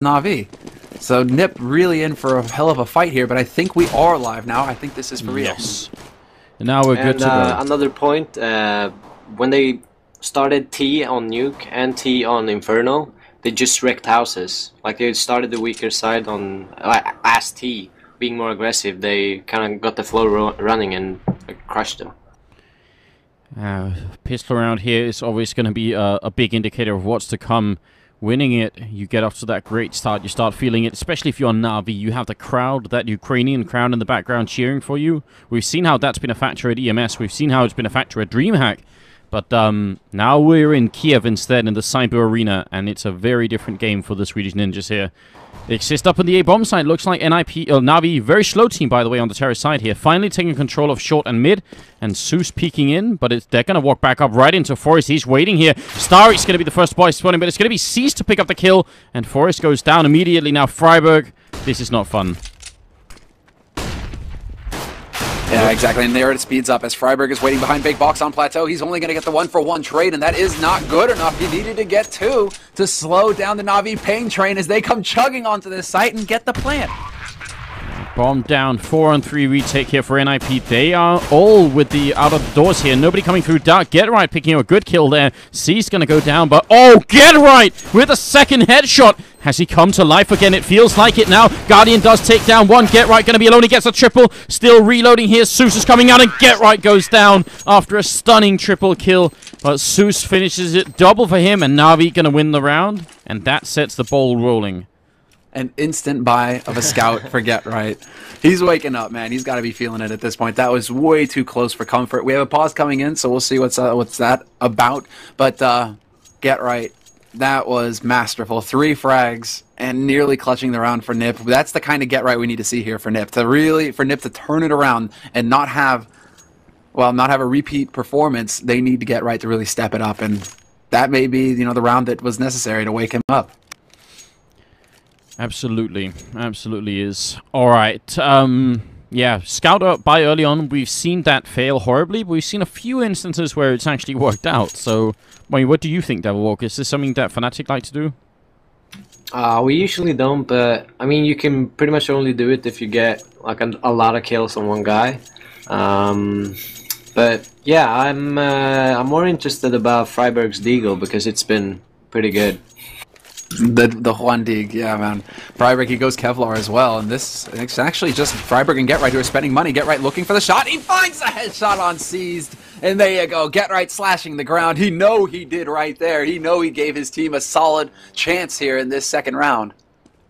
Na'Vi. So NiP really in for a hell of a fight here, but I think we are live now. I think this is for real. Yes. And now we're good to go. Another point, when they started T on Nuke and T on Inferno, they just wrecked houses. Like they started the weaker side on as T, being more aggressive. They kind of got the flow running and crushed them. Pistol around here is always going to be a big indicator of what's to come. Winning it, you get off to that great start, you start feeling it, especially if you're on Na'Vi. You have the crowd, that Ukrainian crowd in the background cheering for you. We've seen how that's been a factor at EMS, we've seen how it's been a factor at DreamHack, but now we're in Kiev instead, in the Cyber Arena, and it's a very different game for the Swedish Ninjas here. They exist up on the A-bomb side. Looks like NiP, Na'Vi, very slow team, by the way, on the terrace side here. Finally taking control of short and mid. And Zeus peeking in, but they're going to walk back up right into Forest. He's waiting here. StarSeries going to be the first boy spawning, but it's going to be Seized to pick up the kill. And Forest goes down immediately. Now Freiburg, this is not fun. Yeah, exactly, and there it speeds up as Freiburg is waiting behind Big Box on Plateau. He's only going to get the 1-for-1 trade, and that is not good enough. He needed to get 2 to slow down the Na'Vi pain train as they come chugging onto this site and get the plant. Bomb down, 4-on-3 retake here for NiP. They are all with the out of the doors here. Nobody coming through dark. Get Right picking up a good kill there. C's going to go down, but oh, Get Right with a second headshot. Has he come to life again? It feels like it now. Guardian does take down one. Get Right going to be alone. He gets a triple. Still reloading here. Zeus is coming out, and Get Right goes down after a stunning triple kill. But Zeus finishes it double for him, and Na'Vi going to win the round. And that sets the ball rolling. An instant buy of a scout for Get Right. He's waking up, man. He's got to be feeling it at this point. That was way too close for comfort. We have a pause coming in, so we'll see what's that about. But Get Right, that was masterful. 3 frags and nearly clutching the round for NiP. That's the kind of Get Right we need to see here for NiP. For NiP to turn it around and not have a repeat performance. They need to Get Right to really step it up, and that may be, the round that was necessary to wake him up. Absolutely. Absolutely is. Alright, yeah, Scout up by early on. We've seen that fail horribly, but we've seen a few instances where it's actually worked out. So, what do you think, Devilwalker? Is this something that Fnatic like to do? We usually don't, but, I mean, you can pretty much only do it if you get, like, a lot of kills on one guy. But, yeah, I'm more interested about Freiburg's Deagle because it's been pretty good. The Juan Dig, yeah, man. Freiburg, he goes Kevlar as well, and it's actually just Freiburg and Get Right who are spending money. Get Right looking for the shot. He finds a headshot on Seized, and there you go. Get Right slashing the ground. He did right there. He gave his team a solid chance here in this second round.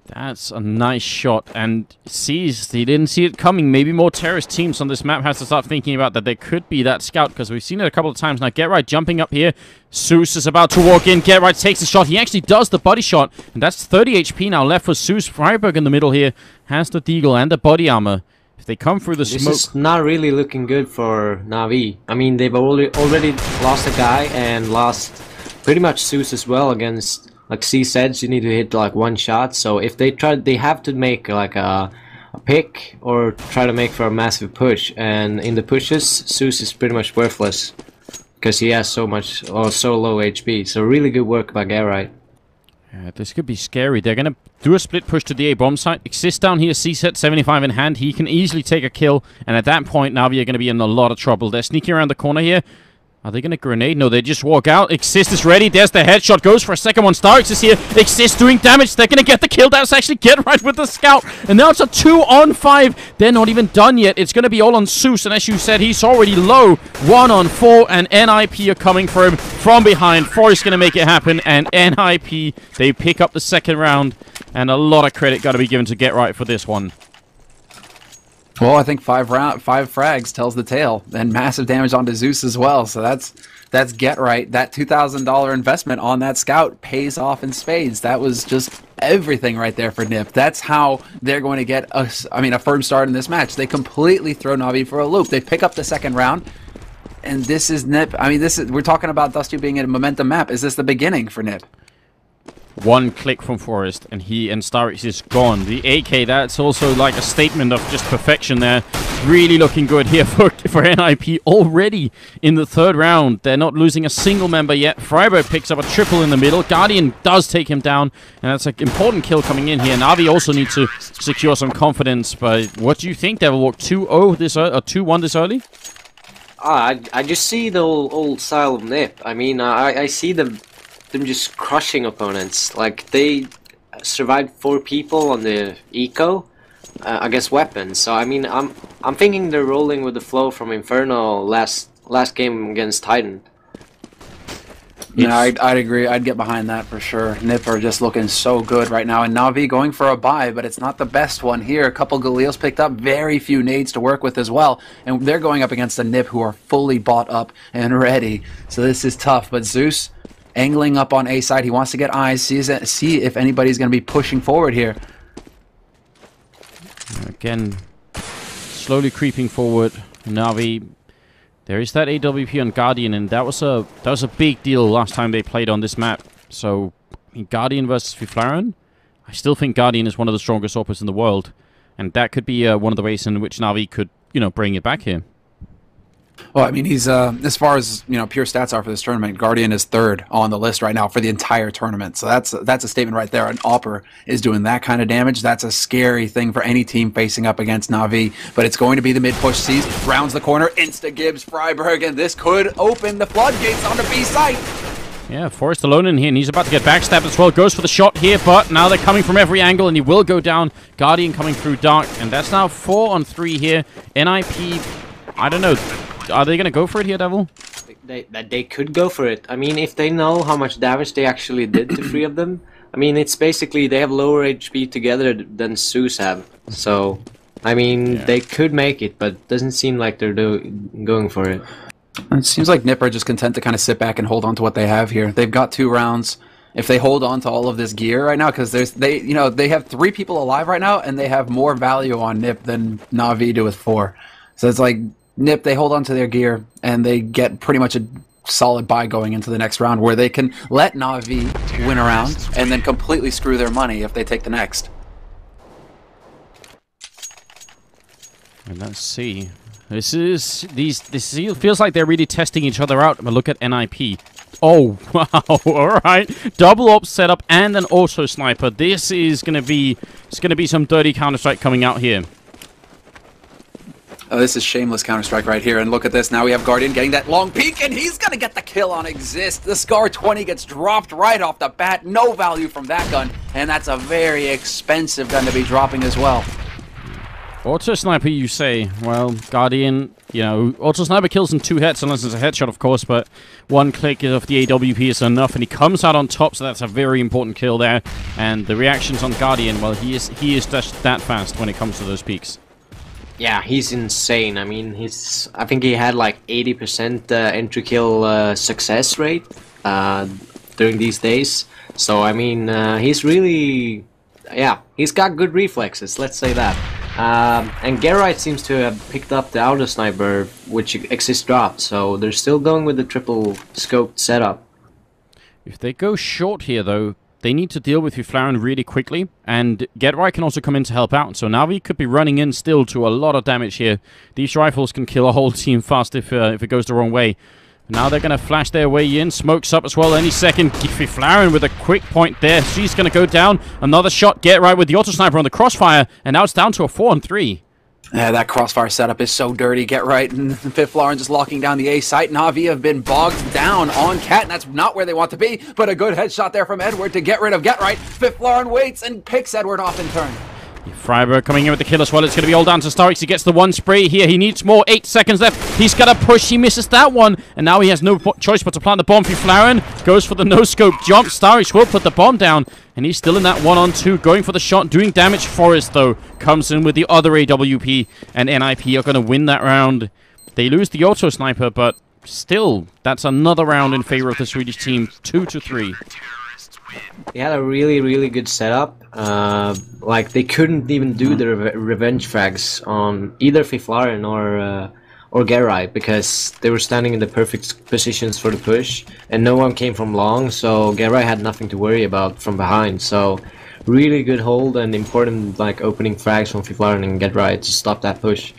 That's a nice shot, and Seized, he didn't see it coming. Maybe more terrorist teams on this map has to start thinking about that there could be that scout, because we've seen it a couple of times now. Get Right jumping up here. Zeus is about to walk in. Get Right takes the shot. He actually does the body shot, and that's 30 HP now left for Zeus. Freiburg in the middle here has the deagle and the body armor. If they come through the smoke... This is not really looking good for Na'Vi. I mean, they've already lost a guy and lost pretty much Zeus as well against... Like C said, you need to hit like 1 shot. So if they try, they have to make like a pick or try to make for a massive push. And in the pushes, Zeus is pretty much worthless because he has so much or so low HP. So really good work by Get Right. Yeah, this could be scary. They're gonna do a split push to the A-bomb site. Exist down here, C-set 75 in hand. He can easily take a kill. And at that point, Na'Vi are gonna be in a lot of trouble. They're sneaking around the corner here. Are they going to grenade? No, they just walk out. Exist is ready. There's the headshot. Goes for a second one. StarSeries is here. Exist doing damage. They're going to get the kill. That's actually Get Right with the scout. And now it's a 2-on-5. They're not even done yet. It's going to be all on Zeus. And as you said, he's already low. 1-on-4. And NiP are coming for him from behind. Forest going to make it happen. And NiP, they pick up the second round. And a lot of credit got to be given to Get Right for this one. Well, I think 5 frags tells the tale, and massive damage onto Zeus as well. So that's Get Right. That $2,000 investment on that scout pays off in spades. That was just everything right there for NiP. That's how they're going to get a firm start in this match. They completely throw Na'Vi for a loop. They pick up the second round, and this is NiP. I mean, we're talking about dedust2 being in a momentum map. Is this the beginning for NiP? One click from Forest, and StarSeries is gone. The AK, that's also like a statement of just perfection there. Really looking good here for NiP already in the third round. They're not losing a single member yet. Freiburg picks up a triple in the middle. Guardian does take him down, and that's an important kill coming in here. Na'Vi also needs to secure some confidence, but what do you think, Devilwalk? 2-0 this early, or 2-1 this early? I just see the old style of NiP. I mean, I see them just crushing opponents. Like, they survived 4 people on the eco against weapons. So I mean, I'm thinking they're rolling with the flow from Inferno last game against Titan. No, I'd agree. I'd get behind that for sure. NiP are just looking so good right now, and Na'Vi going for a buy, but it's not the best one here. A couple Galils picked up, very few nades to work with as well, and they're going up against a NiP who are fully bought up and ready. So this is tough, but Zeus angling up on A side. He wants to get eyes, see if anybody's going to be pushing forward here. Again, slowly creeping forward. Na'Vi, there is that AWP on Guardian, and that was a big deal last time they played on this map. So, I mean, Guardian versus Fiflaren, I still think Guardian is one of the strongest operas in the world, and that could be one of the ways in which Na'Vi could, you know, bring it back here. Well, I mean, he's as far as, you know, pure stats are for this tournament, Guardian is 3rd on the list right now for the entire tournament. So that's a statement right there. An Opera is doing that kind of damage. That's a scary thing for any team facing up against Na'Vi. But it's going to be the mid push. Sees, rounds the corner, insta Gibbs Freiburg, and this could open the floodgates on the B site. Yeah, Forrest alone in here, and he's about to get backstabbed as well. Goes for the shot here, but now they're coming from every angle, and he will go down. Guardian coming through dark, and that's now 4 on 3 here. NiP, I don't know. Are they going to go for it here, Devil? They could go for it. I mean, if they know how much damage they actually did to 3 of them, I mean, it's basically they have lower HP together than Zeus have. So, I mean, they could make it, but it doesn't seem like they're going for it. It seems like NiP are just content to kind of sit back and hold on to what they have here. They've got 2 rounds. If they hold on to all of this gear right now, because they have 3 people alive right now, and they have more value on NiP than Na'Vi do with 4. So it's like NiP, they hold on to their gear, and they get pretty much a solid buy going into the next round, where they can let Na'Vi win a round and then completely screw their money if they take the next. And let's see. This feels like they're really testing each other out. But look at NiP. Oh wow! All right, double op setup and an auto sniper. This is gonna be some dirty Counter-Strike coming out here. Oh, this is shameless Counter-Strike right here, and look at this. Now we have Guardian getting that long peek, and he's going to get the kill on Exist. The Scar 20 gets dropped right off the bat. No value from that gun, and that's a very expensive gun to be dropping as well. Auto Sniper, you say? Well, Guardian, you know, Auto Sniper kills in 2 hits, unless it's a headshot, of course, but 1 click of the AWP is enough, and he comes out on top, so that's a very important kill there. And the reactions on Guardian, well, he is just that fast when it comes to those peaks. Yeah, he's insane. I mean, I think he had like 80% entry kill success rate during these days. So I mean, he's really, yeah, he's got good reflexes. Let's say that. And Geralt seems to have picked up the auto sniper, which Exist dropped. So they're still going with the triple scoped setup. If they go short here, though, they need to deal with Fiflaren really quickly, and Getright can also come in to help out. So Na'Vi could be running in still to a lot of damage here. These rifles can kill a whole team fast if it goes the wrong way. Now they're going to flash their way in. Smokes up as well any second. Fiflaren with a quick point there. She's going to go down. Another shot. Getright with the auto sniper on the crossfire, and now it's down to a 4 on 3. Yeah, that crossfire setup is so dirty. Getright and Fiflaren just locking down the A site. Na'Vi have been bogged down on Cat, and that's not where they want to be. But a good headshot there from Edward to get rid of Getright. Fiflaren waits and picks Edward off in turn. Freiburg coming in with the kill as well. It's going to be all down to StarSeries. He gets the 1 spray here. He needs more. 8 seconds left. He's got to push. He misses that one. And now he has no choice but to plant the bomb. Fiflaren goes for the no-scope jump. StarSeries will put the bomb down. And he's still in that 1-on-2. Going for the shot. Doing damage. Forrest, though, comes in with the other AWP. And NiP are going to win that round. They lose the auto sniper, but still, that's another round in favor of the Swedish team. 2-3. They had a really, really good setup. Like, they couldn't even do the revenge frags on either Fiflaren or Gerai, because they were standing in the perfect positions for the push, and no one came from long, so Gerai had nothing to worry about from behind. So really good hold and important like opening frags from Fiflaren and Gerai to stop that push.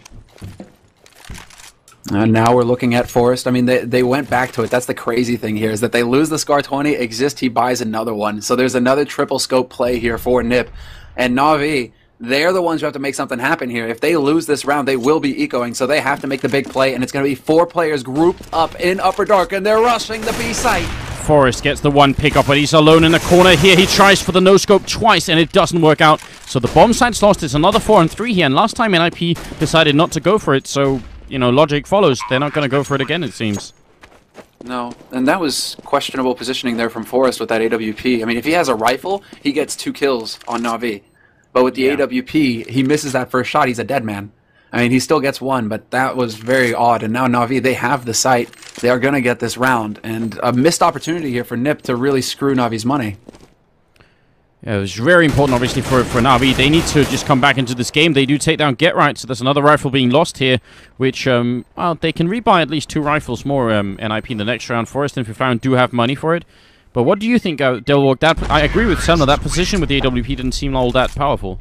And now we're looking at Forest. I mean, they went back to it. That's the crazy thing here, is that they lose the Scar 20, Exist, he buys another one. So there's another triple scope play here for NiP. And Na'Vi, they're the ones who have to make something happen here. If they lose this round, they will be ecoing, so they have to make the big play, and it's going to be 4 players grouped up in Upper Dark, and they're rushing the B site. Forest gets the one pick up, but he's alone in the corner here. He tries for the no-scope twice, and it doesn't work out. So the bomb site's lost. It's another 4-on-3 here, and last time NiP decided not to go for it, so, you know, logic follows. They're not going to go for it again, it seems. No, and that was questionable positioning there from Forest with that AWP. I mean, if he has a rifle, he gets 2 kills on Na'Vi. But with the AWP, he misses that first shot, he's a dead man. I mean, he still gets 1, but that was very odd. And now Na'Vi, they have the site. They are going to get this round. And a missed opportunity here for NiP to really screw Na'Vi's money. Yeah, it was very important, obviously, for Na'Vi. They need to just come back into this game. They do take down Get Right, so there's another rifle being lost here, which, well, they can rebuy at least 2 rifles more NiP in the next round. Forest and Fiflaren do have money for it. But what do you think, Delwalk? I agree with Selma. That position with the AWP didn't seem all that powerful.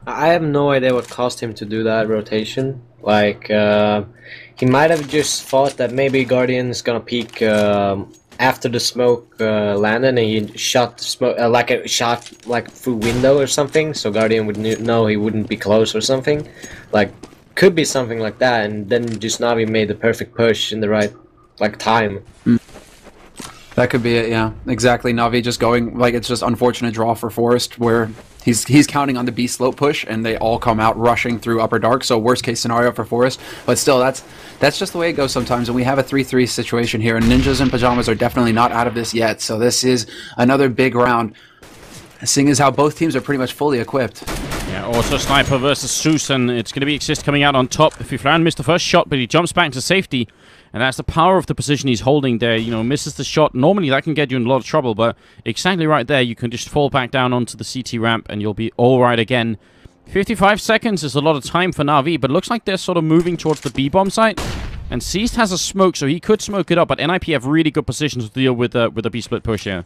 I have no idea what caused him to do that rotation. Like, he might have just thought that maybe Guardian's gonna peek after the smoke landed, and he shot the smoke like a shot like through window or something. So Guardian would know he wouldn't be close or something. Like, could be something like that. And then just Na'Vi made the perfect push in the right like time. That could be it, yeah. Exactly. Na'Vi just going, like, it's just unfortunate draw for Forest, where he's counting on the B slope push, and they all come out rushing through Upper Dark, so worst case scenario for Forest. But still, that's just the way it goes sometimes, and we have a 3-3 situation here, and Ninjas and Pajamas are definitely not out of this yet, so this is another big round, seeing as how both teams are pretty much fully equipped. Yeah, also Sniper versus Zeus, and it's going to be Exist coming out on top. Fiflaren missed the first shot, but he jumps back to safety. And that's the power of the position he's holding there. You know, misses the shot. Normally, that can get you in a lot of trouble, but exactly right there, you can just fall back down onto the CT ramp, and you'll be all right again. 55 seconds is a lot of time for Na'Vi, but it looks like they're sort of moving towards the B-bomb site. And Seized has a smoke, so he could smoke it up, but NiP have really good positions to deal with a B-split push here.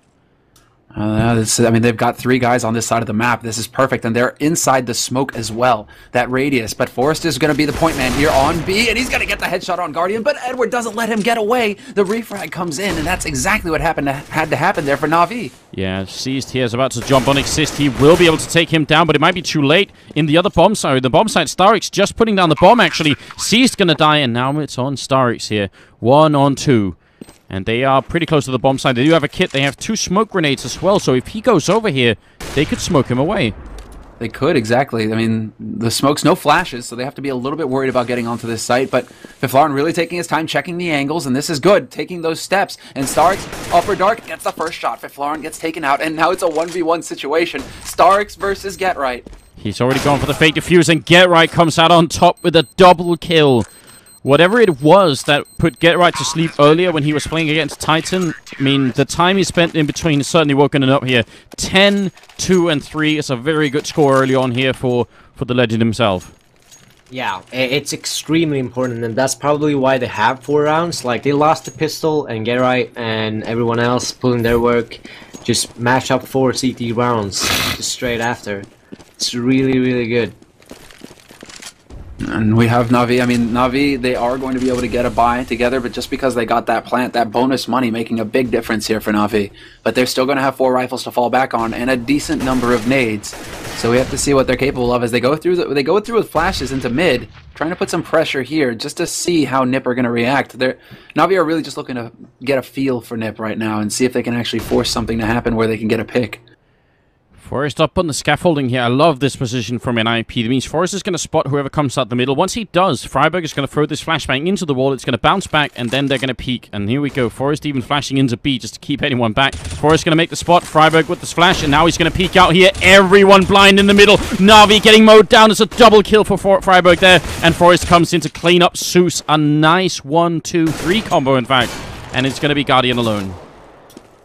I mean, they've got 3 guys on this side of the map. This is perfect, and they're inside the smoke as well, that radius. But Forrest is going to be the point man here on B, and he's going to get the headshot on Guardian, but Edward doesn't let him get away. The refrag comes in, and that's exactly what had to happen there for Na'Vi. Yeah, Seized here is about to jump on Exist. He will be able to take him down, but it might be too late in the other bomb side. The bomb side, StarX just putting down the bomb, actually. Seized going to die, and now it's on StarX here. 1-on-2. And they are pretty close to the bomb side. They do have a kit. They have 2 smoke grenades as well. So if he goes over here, they could smoke him away. They could, exactly. I mean, the smoke's no flashes, so they have to be a little bit worried about getting onto this site. But Fiflaren really taking his time, checking the angles, and this is good, taking those steps. And StarX, Upper Dark, gets the first shot. Fiflaren gets taken out, and now it's a 1v1 situation. StarX versus Get Right. He's already gone for the fake defuse, and Get Right comes out on top with a double kill. Whatever it was that put Get Right to sleep earlier when he was playing against Titan, I mean, the time he spent in between is certainly woken it up here. 10, 2, and 3 is a very good score early on here for the legend himself. Yeah, it's extremely important, and that's probably why they have 4 rounds. Like, they lost the pistol, and Get Right and everyone else pulling their work just match up 4 CT rounds just straight after. It's really, really good. And we have Na'Vi. I mean, Na'Vi, they are going to be able to get a buy together, but just because they got that plant, that bonus money making a big difference here for Na'Vi. But they're still going to have 4 rifles to fall back on and a decent number of nades. So we have to see what they're capable of as they go through with flashes into mid, trying to put some pressure here just to see how NiP are going to react. Na'Vi are really just looking to get a feel for NiP right now and see if they can actually force something to happen where they can get a pick. Forrest up on the scaffolding here. I love this position from NiP. That means Forrest is going to spot whoever comes out the middle. Once he does, Freiburg is going to throw this flashbang into the wall. It's going to bounce back, and then they're going to peek. And here we go. Forrest even flashing into B just to keep anyone back. Forrest going to make the spot. Freiburg with the splash, and now he's going to peek out here. Everyone blind in the middle. Na'Vi getting mowed down. It's a double kill for Freiburg there. And Forrest comes in to clean up Zeus. A nice 1-2-3 combo, in fact. And it's going to be Guardian alone.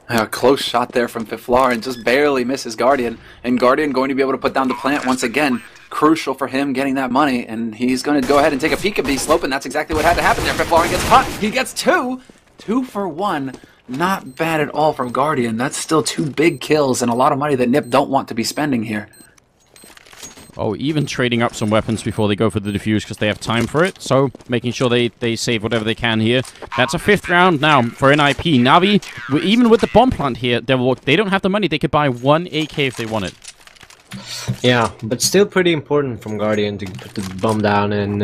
A close shot there from Fiflaren, just barely misses Guardian, and Guardian going to be able to put down the plant once again. crucial for him getting that money, and he's going to go ahead and take a peek at B-Slope, and that's exactly what had to happen there. Fiflauren gets caught. He gets 2. 2 for 1. Not bad at all from Guardian. That's still 2 big kills and a lot of money that NiP don't want to be spending here. Oh, even trading up some weapons before they go for the defuse because they have time for it. So, making sure they save whatever they can here. That's a 5th round now for NiP. Na'Vi, even with the bomb plant here, they don't have the money. They could buy 1 AK if they wanted. Yeah, but still pretty important from Guardian to put the bomb down and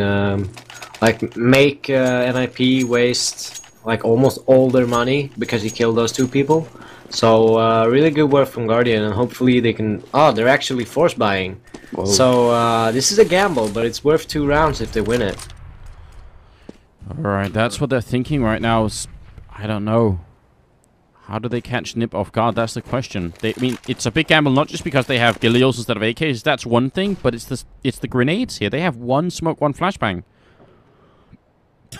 like make NiP waste like almost all their money because he killed those 2 people. So really good work from Guardian, and hopefully they can... Oh, they're actually force buying. Whoa. So this is a gamble, but it's worth 2 rounds if they win it. Alright, that's what they're thinking right now. I don't know. How do they catch NiP off guard? That's the question. I mean, it's a big gamble, not just because they have Gilios instead of AKs. That's one thing, but it's the grenades here. They have 1 smoke, 1 flashbang.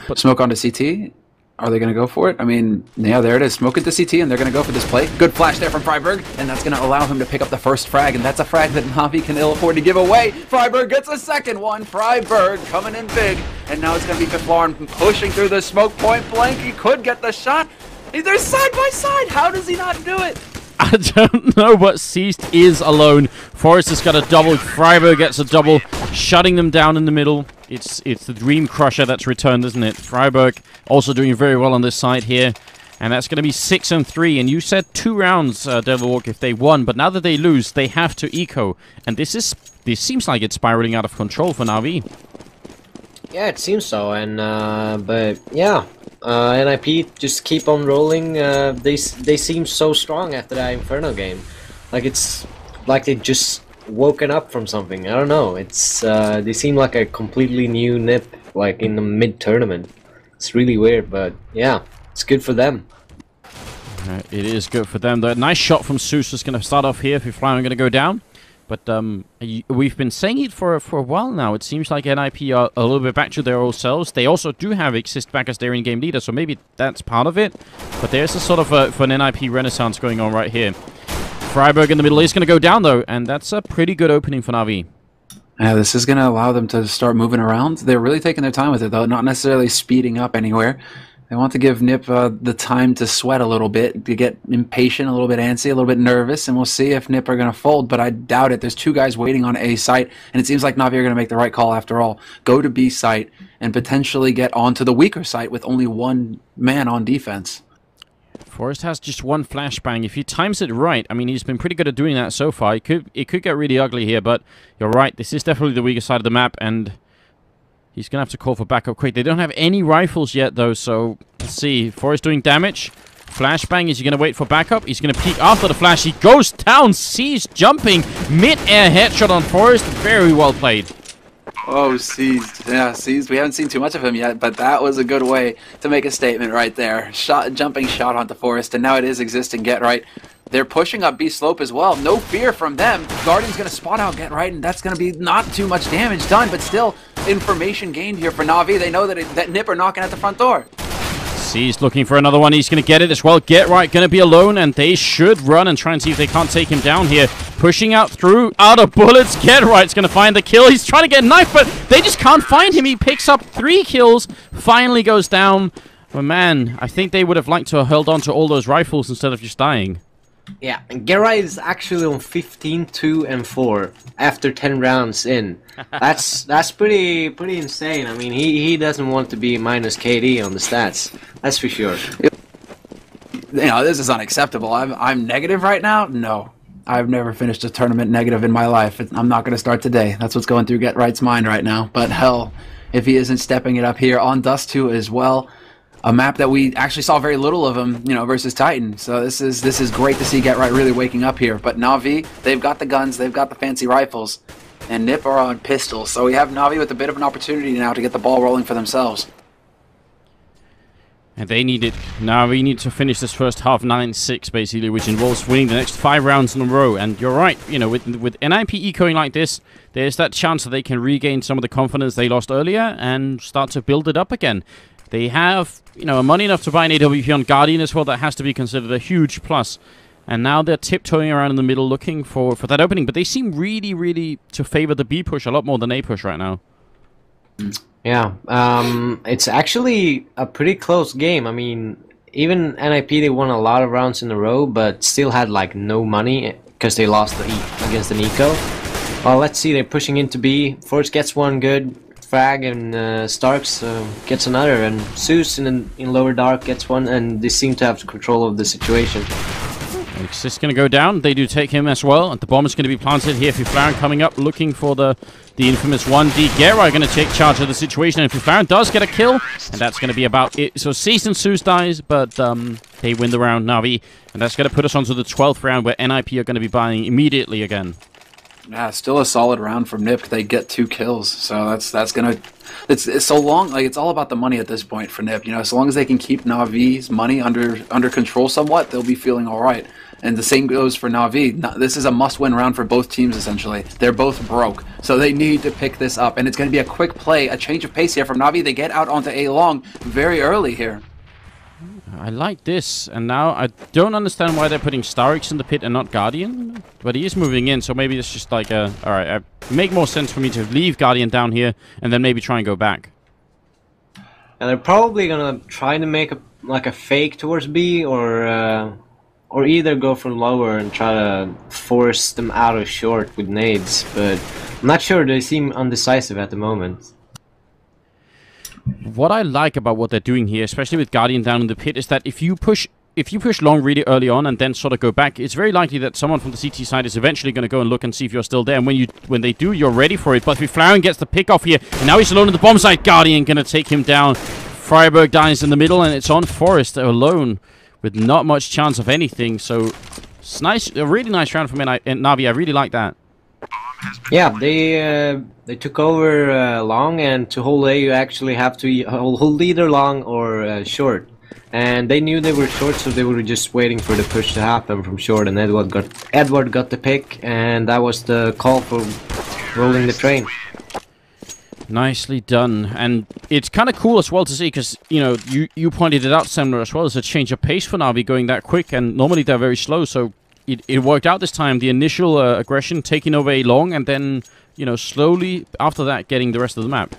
But smoke onto CT? Are they going to go for it? I mean, yeah, there it is. Smoke into CT, and they're going to go for this play. Good flash there from Freiburg, and that's going to allow him to pick up the first frag, and that's a frag that Na'Vi can ill afford to give away. Freiburg gets a second one. Freiburg coming in big, and now it's going to be Fiflauren pushing through the smoke point blank. He could get the shot. They're side by side. How does he not do it? I don't know, but Seized is alone. Forrest has got a double. Freiburg gets a double, shutting them down in the middle. It's the Dream Crusher that's returned, isn't it? Freiburg also doing very well on this side here. And that's going to be 6 and 3. And you said 2 rounds, Devilwalk, if they won. But now that they lose, they have to eco. And this seems like it's spiraling out of control for Na'Vi. Yeah, it seems so. And but yeah, NiP just keep on rolling. They seem so strong after that Inferno game. Like it's like they just woken up from something. I don't know. It's they seem like a completely new NiP, like in the mid-tournament. It's really weird, but yeah, it's good for them. It is good for them. The nice shot from Zeus is going to start off here. If Fiflauren going to go down, but we've been saying it for a while now. It seems like NiP are a little bit back to their old selves. They also do have Exist back as their in-game leader, so maybe that's part of it. But there's a sort of for an NiP renaissance going on right here. Freiburg in the middle is going to go down though, and that's a pretty good opening for Na'Vi. Yeah, this is going to allow them to start moving around. They're really taking their time with it, though, not necessarily speeding up anywhere. They want to give NiP the time to sweat a little bit, to get impatient, a little bit antsy, a little bit nervous, and we'll see if NiP are going to fold, but I doubt it. There's 2 guys waiting on A site, and it seems like Na'Vi are going to make the right call after all. Go to B site and potentially get onto the weaker site with only 1 man on defense. Forrest has just 1 flashbang. If he times it right, I mean, he's been pretty good at doing that so far. It could get really ugly here, but you're right. This is definitely the weaker side of the map, and he's going to have to call for backup quick. They don't have any rifles yet, though, so let's see. Forrest doing damage. Flashbang. Is he going to wait for backup? He's going to peek after the flash. He goes down. Seized jumping. Mid-air headshot on Forrest. Very well played. Oh, Seized. Yeah, Seized. We haven't seen too much of him yet, but that was a good way to make a statement right there. Jumping shot onto Forrest, and now it is Exist and Get Right. They're pushing up B slope as well. No fear from them. Guardian's going to spot out Get Right, and that's going to be not too much damage done, but still information gained here for Na'Vi. They know that NiP are knocking at the front door. Seized looking for another one. He's going to get it as well. Get Right going to be alone, and they should run and try and see if they can't take him down here. Pushing out through, out of bullets. Get Right's going to find the kill. He's trying to get knifed, but they just can't find him. He picks up 3 kills, finally goes down. But man, I think they would have liked to have held on to all those rifles instead of just dying. Yeah, and Gerai is actually on 15, 2, and 4 after 10 rounds in. That's pretty insane. I mean, he doesn't want to be minus KD on the stats. That's for sure. You know, this is unacceptable. I'm negative right now? No. I've never finished a tournament negative in my life. I'm not going to start today. That's what's going through Get Right's mind right now. But hell, if he isn't stepping it up here on Dust2 as well. A map that we actually saw very little of him, you know, versus Titan. So this is great to see Get Right really waking up here. But Na'Vi, they've got the guns, they've got the fancy rifles, and NiP are on pistols. So we have Na'Vi with a bit of an opportunity now to get the ball rolling for themselves. And they need it. Na'Vi need to finish this first half 9-6, basically, which involves winning the next 5 rounds in a row. And you're right, you know, with NiP ecoing like this, there's that chance that they can regain some of the confidence they lost earlier and start to build it up again. They have, you know, money enough to buy an AWP on Guardian as well. That has to be considered a huge plus. And now they're tiptoeing around in the middle looking for that opening. But they seem really, really to favor the B push a lot more than A push right now. Yeah, it's actually a pretty close game. I mean, even NiP, they won a lot of rounds in a row, but still had like no money because they lost against the Nico. Well, let's see, they're pushing into B. Force gets one good frag, and Starks gets another, and Zeus in lower dark gets one, and they seem to have control of the situation. It's going to go down. They do take him as well, and the bomb is going to be planted here. Fiflaren coming up, looking for the infamous 1D. Gera going to take charge of the situation, and Fiflaren does get a kill, and that's going to be about it. So Season Zeus dies, but they win the round, Na'Vi, and that's going to put us onto the 12th round, where NiP are going to be buying immediately again. Yeah, still a solid round from NiP. They get 2 kills, so that's gonna. It's so long. Like, it's all about the money at this point for NiP. You know, so long as they can keep Na'Vi's money under control somewhat, they'll be feeling all right. And the same goes for Na'Vi. This is a must-win round for both teams, essentially. They're both broke, so they need to pick this up. And it's going to be a quick play, a change of pace here from Na'Vi. They get out onto A long very early here. I like this, and now I don't understand why they're putting StarX in the pit and not Guardian, but he is moving in, so maybe it's just like a... Alright, make more sense for me to leave Guardian down here, and then maybe try and go back. And they're probably gonna try to make a fake towards B, or either go for lower and try to force them out of short with nades, but I'm not sure. They seem undecisive at the moment. What I like about what they're doing here, especially with Guardian down in the pit, is that if you push long really early on and then sort of go back, it's very likely that someone from the CT side is eventually going to go and look and see if you're still there. And when they do, you're ready for it. But Fiflaren gets the pick off here, and now he's alone in the bomb site. Guardian going to take him down. Freiburg dies in the middle, and it's on Forest alone with not much chance of anything. So it's nice, a really nice round from Na'Vi. I really like that. Yeah, they took over long, and to hold A you actually have to hold either long or short. And they knew they were short, so they were just waiting for the push to happen from short, and Edward got the pick, and that was the call for rolling the train. Nicely done. And it's kind of cool as well to see, because, you know, you pointed it out, Semler, as well. As a change of pace for Na'Vi going that quick, and normally they're very slow, so it worked out this time. The initial aggression taking over A long, and then, you know, slowly after that getting the rest of the map.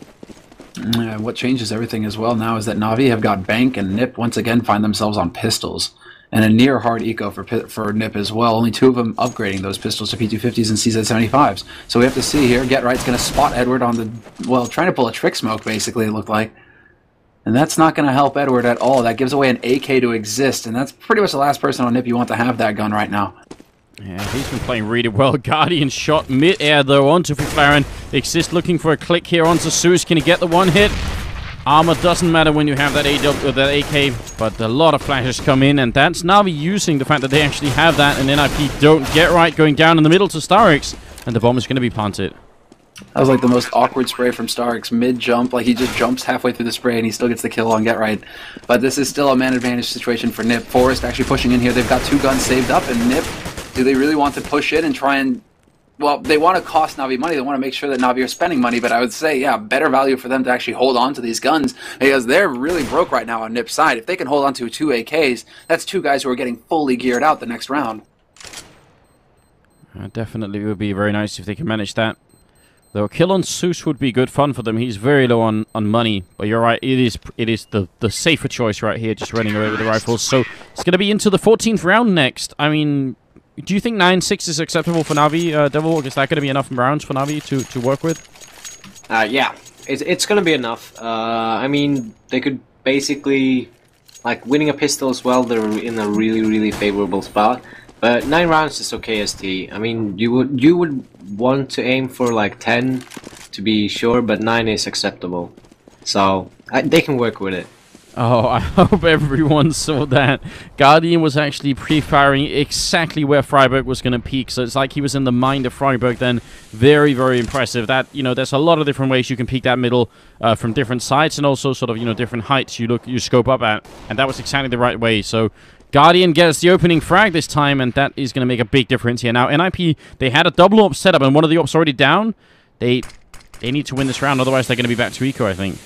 What changes everything as well now is that Na'Vi have got Bank, and NiP once again find themselves on pistols. And a near hard eco for NiP as well. Only 2 of them upgrading those pistols to P250s and CZ75s. So we have to see here. Get Right's going to spot Edward on the... Well, trying to pull a trick smoke, basically, it looked like. And that's not going to help Edward at all. That gives away an AK to exist. And that's pretty much the last person on NiP you want to have that gun right now. Yeah, he's been playing really well. Guardian shot mid-air, though, onto Fiflaren. Exist looking for a click here onto Zeus. Can he get the one hit? Armor doesn't matter when you have that AK, but a lot of flashes come in, and that's Na'Vi using the fact that they actually have that, and NiP don't get right, going down in the middle to StarX, and the bomb is going to be planted. That was like the most awkward spray from StarX, mid-jump, like he just jumps halfway through the spray and he still gets the kill on Get Right. But this is still a man advantage situation for NiP. Forest actually pushing in here. They've got 2 guns saved up, and NiP, do they really want to push in and try and... Well, they want to cost Na'Vi money. They want to make sure that Na'Vi are spending money, but I would say, yeah, better value for them to actually hold on to these guns, because they're really broke right now on NiP's side. If they can hold on to 2 AKs, that's 2 guys who are getting fully geared out the next round. Definitely would be very nice if they can manage that. Though a kill on Zeus would be good fun for them. He's very low on money, but you're right, it is the safer choice right here, just running away with the rifles. So it's going to be into the 14th round next. I mean... Do you think 9-6 is acceptable for Na'Vi, Devil? Is that going to be enough rounds for Na'Vi to work with? Yeah, it's going to be enough. I mean, they could basically, like, winning a pistol as well, they're in a really, really favorable spot. But 9 rounds is okay, ST. I mean, you would want to aim for, like, 10 to be sure, but 9 is acceptable. So, they can work with it. Oh, I hope everyone saw that. Guardian was actually pre-firing exactly where Freiburg was going to peak, so it's like he was in the mind of Freiburg then. Very, very impressive. That, you know, there's a lot of different ways you can peak that middle from different sides, and also sort of, you know, different heights you scope up at, and that was exactly the right way. So Guardian gets the opening frag this time, and that is going to make a big difference here. Now, NiP, they had a double op setup, and one of the ops already down. They need to win this round, otherwise they're going to be back to eco, I think.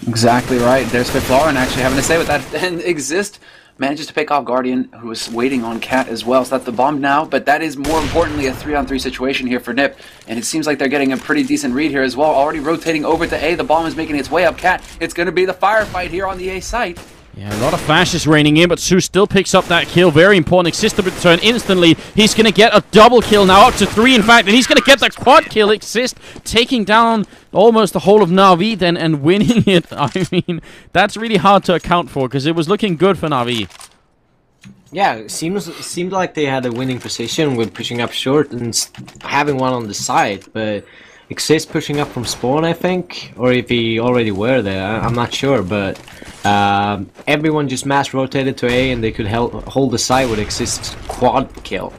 Exactly right. There's Fiflaren actually having to say with that. And Exist manages to pick off Guardian, who is waiting on Cat as well. So that's the bomb now, but that is more importantly a 3-on-3 situation here for NiP, and it seems like they're getting a pretty decent read here as well. Already rotating over to A, the bomb is making its way up Cat. It's going to be the firefight here on the A site. Yeah, a lot of flashes raining in, but Su still picks up that kill. Very important. Exist to return instantly. He's going to get a double kill now, up to 3 in fact, and he's going to get the quad kill. Exist taking down almost the whole of Na'Vi then and winning it. I mean, that's really hard to account for because it was looking good for Na'Vi. Yeah, it seemed like they had a winning position with pushing up short and having one on the side, but Exist pushing up from spawn, I think, or if he already were there, I'm not sure, but everyone just mass rotated to A and they could hold the side with Exist's quad kill.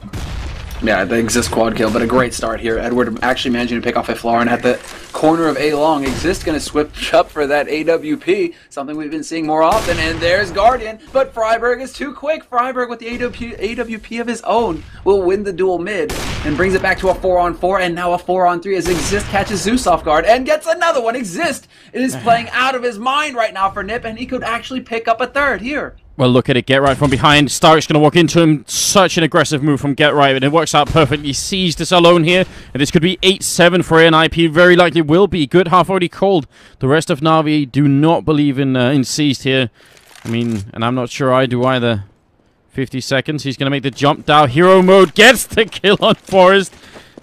Yeah, the Exist quad kill, but a great start here. Edward actually managing to pick off a Flaren at the corner of A long. Exist going to switch up for that AWP, something we've been seeing more often, and there's Guardian, but Freiburg is too quick. Freiburg with the AWP of his own will win the duel mid and brings it back to a 4-on-4 and now a 4-on-3 as Exist catches Zeus off guard and gets another one. Exist is playing out of his mind right now for NiP, and he could actually pick up a third here. Well, look at it. Get right from behind. Stark's going to walk into him. Such an aggressive move from Get Right, and it works out perfectly. Sees this alone here, and this could be 8-7 for NiP. Very likely will be. Good half already called. The rest of Na'Vi do not believe in Seized here. I mean, and I'm not sure I do either. 50 seconds. He's going to make the jump down. Hero mode gets the kill on Forest.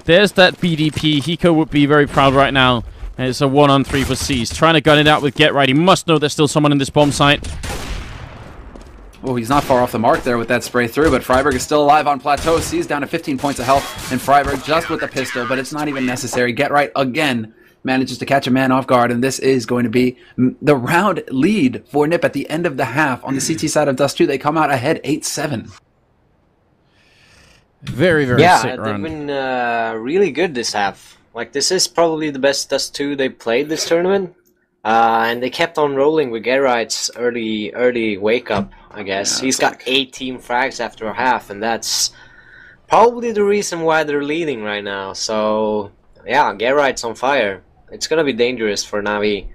There's that BDP. Hiko would be very proud right now. And it's a 1-on-3 for Seized. Trying to gun it out with Get Right. He must know there's still someone in this bomb site. Oh, he's not far off the mark there with that spray through, but Freiburg is still alive on plateau. Sees down to 15 points of health, and Freiburg just with the pistol, but it's not even necessary. Get Right again manages to catch a man off guard, and this is going to be the round lead for NiP at the end of the half. On the CT side of dedust2, they come out ahead 8-7. Very, very sick round. They've been really good this half. Like, this is probably the best dedust2 they played this tournament. And they kept on rolling with Gerright's early wake up, I guess. Yeah, he's got 18 frags after a half, and that's probably the reason why they're leading right now. So, yeah, Gerright's on fire. It's gonna be dangerous for Na'Vi.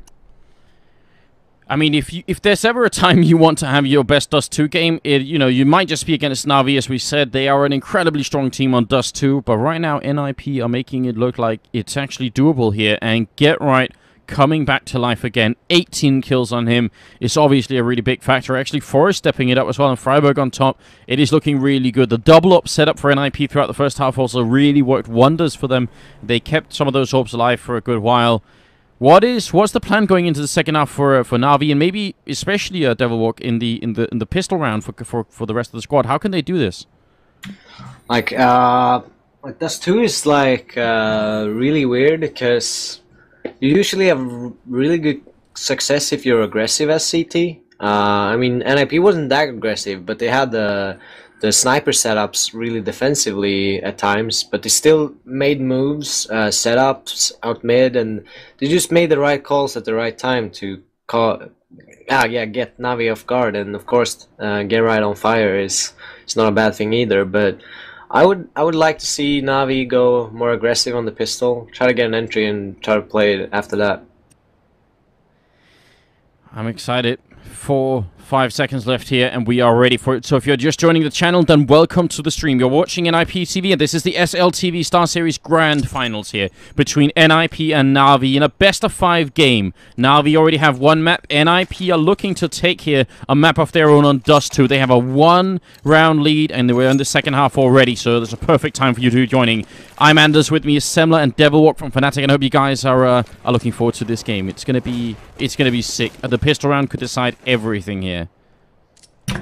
I mean, if there's ever a time you want to have your best dedust2 game, you might just be against Na'Vi. As we said, they are an incredibly strong team on dedust2, but right now NiP are making it look like it's actually doable here, and Get Right coming back to life again. 18 kills on him is obviously a really big factor. Actually, Forrest stepping it up as well, and Freiburg on top. It is looking really good. The double-up setup for NiP throughout the first half also really worked wonders for them. They kept some of those hopes alive for a good while. What's the plan going into the second half for Na'Vi, and maybe especially Devilwalk in the pistol round for the rest of the squad? How can they do this? Like dedust2 is like really weird because you usually have really good success if you're aggressive as CT. I mean, NiP wasn't that aggressive, but they had the sniper setups really defensively at times, but they still made moves, setups out mid, and they just made the right calls at the right time to get Na'Vi off guard. And of course, Get Right on fire is not a bad thing either, but I would like to see Na'Vi go more aggressive on the pistol, try to get an entry and try to play it after that. I'm excited. 4-5 seconds left here, and we are ready for it. So if you're just joining the channel, then welcome to the stream. You're watching NiP TV, and this is the SLTV StarSeries Grand Finals here between NiP and Na'Vi in a best-of-5 game. Na'Vi already have one map. NiP are looking to take here a map of their own on dedust2. They have a 1-round lead, and we're in the second half already, so there's a perfect time for you to be joining. I'm Anders, with me is Semler and Devilwalk from Fnatic, and I hope you guys are looking forward to this game. It's gonna be sick. The pistol round could decide everything here.